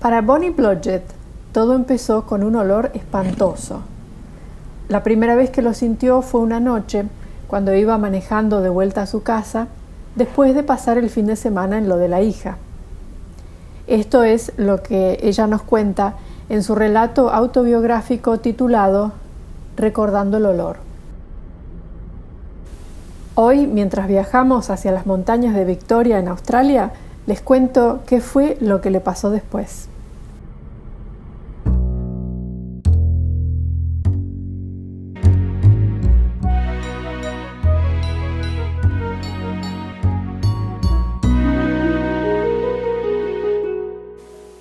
Para Bonnie Blodgett, todo empezó con un olor espantoso. La primera vez que lo sintió fue una noche, cuando iba manejando de vuelta a su casa, después de pasar el fin de semana en lo de la hija. Esto es lo que ella nos cuenta en su relato autobiográfico titulado Recordando el olor. Hoy, mientras viajamos hacia las montañas de Victoria en Australia, les cuento qué fue lo que le pasó después.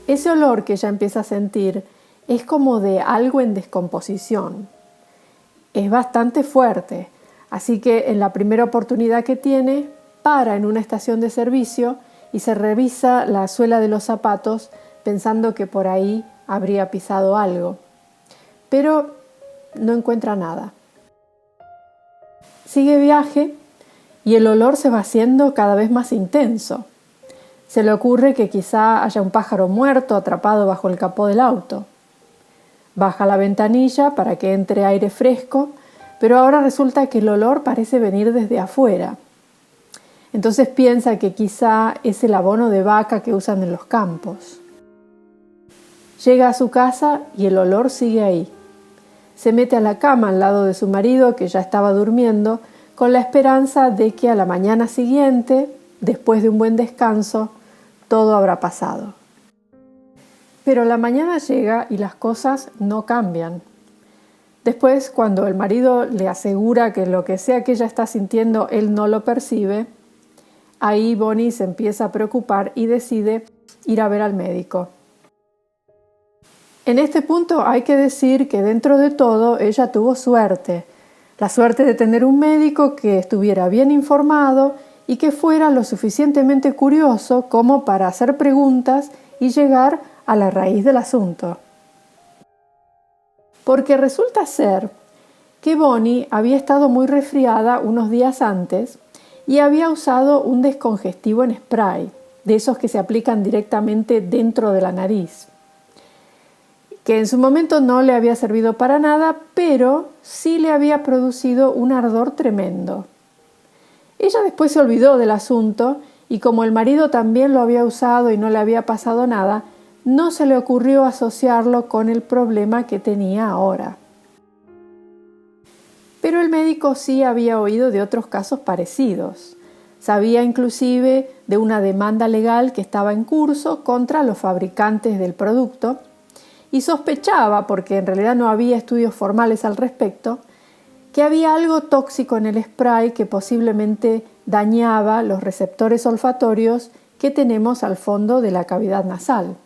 Ese olor que ella empieza a sentir es como de algo en descomposición. Es bastante fuerte, así que en la primera oportunidad que tiene, para en una estación de servicio y se revisa la suela de los zapatos pensando que por ahí habría pisado algo. Pero no encuentra nada. Sigue viaje y el olor se va haciendo cada vez más intenso. Se le ocurre que quizá haya un pájaro muerto atrapado bajo el capó del auto. Baja la ventanilla para que entre aire fresco, pero ahora resulta que el olor parece venir desde afuera. Entonces piensa que quizá es el abono de vaca que usan en los campos. Llega a su casa y el olor sigue ahí. Se mete a la cama al lado de su marido, que ya estaba durmiendo, con la esperanza de que a la mañana siguiente, después de un buen descanso, todo habrá pasado. Pero la mañana llega y las cosas no cambian. Después, cuando el marido le asegura que lo que sea que ella está sintiendo él no lo percibe, ahí Bonnie se empieza a preocupar y decide ir a ver al médico. En este punto hay que decir que dentro de todo ella tuvo suerte. La suerte de tener un médico que estuviera bien informado y que fuera lo suficientemente curioso como para hacer preguntas y llegar a la raíz del asunto. Porque resulta ser que Bonnie había estado muy resfriada unos días antes y había usado un descongestivo en spray, de esos que se aplican directamente dentro de la nariz, que en su momento no le había servido para nada, pero sí le había producido un ardor tremendo. Ella después se olvidó del asunto y como el marido también lo había usado y no le había pasado nada, no se le ocurrió asociarlo con el problema que tenía ahora. Pero el médico sí había oído de otros casos parecidos. Sabía inclusive de una demanda legal que estaba en curso contra los fabricantes del producto y sospechaba, porque en realidad no había estudios formales al respecto, que había algo tóxico en el spray que posiblemente dañaba los receptores olfatorios que tenemos al fondo de la cavidad nasal.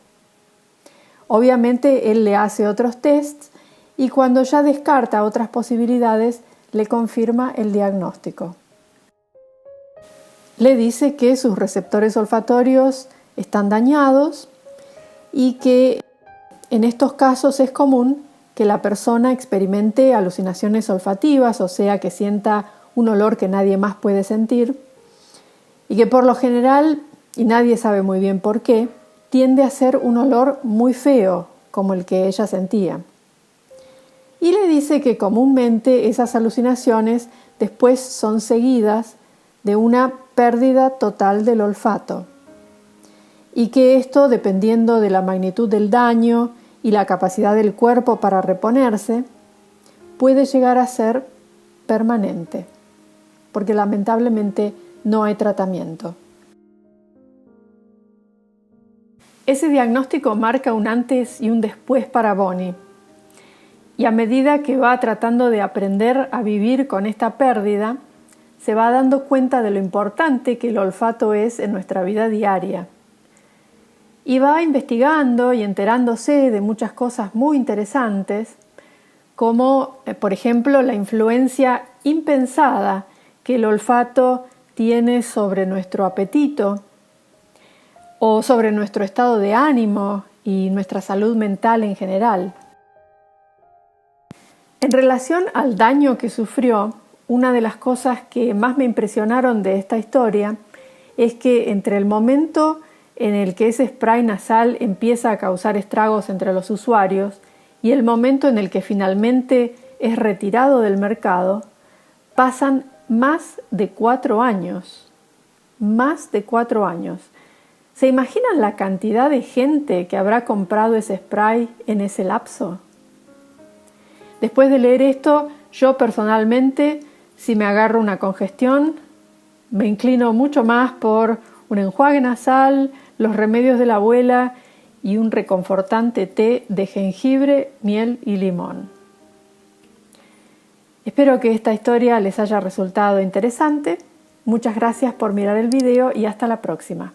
Obviamente él le hace otros tests y cuando ya descarta otras posibilidades le confirma el diagnóstico. Le dice que sus receptores olfatorios están dañados y que en estos casos es común que la persona experimente alucinaciones olfativas, o sea, que sienta un olor que nadie más puede sentir, y que por lo general, y nadie sabe muy bien por qué, tiende a ser un olor muy feo, como el que ella sentía. Y le dice que comúnmente esas alucinaciones después son seguidas de una pérdida total del olfato, y que esto, dependiendo de la magnitud del daño y la capacidad del cuerpo para reponerse, puede llegar a ser permanente, porque lamentablemente no hay tratamiento. Ese diagnóstico marca un antes y un después para Bonnie, y a medida que va tratando de aprender a vivir con esta pérdida, se va dando cuenta de lo importante que el olfato es en nuestra vida diaria. Y va investigando y enterándose de muchas cosas muy interesantes, como, por ejemplo, la influencia impensada que el olfato tiene sobre nuestro apetito o sobre nuestro estado de ánimo y nuestra salud mental en general. En relación al daño que sufrió, una de las cosas que más me impresionaron de esta historia es que entre el momento en el que ese spray nasal empieza a causar estragos entre los usuarios y el momento en el que finalmente es retirado del mercado, pasan más de 4 años. Más de 4 años. ¿Se imaginan la cantidad de gente que habrá comprado ese spray en ese lapso? Después de leer esto, yo personalmente, si me agarro una congestión, me inclino mucho más por un enjuague nasal, los remedios de la abuela y un reconfortante té de jengibre, miel y limón. Espero que esta historia les haya resultado interesante. Muchas gracias por mirar el video y hasta la próxima.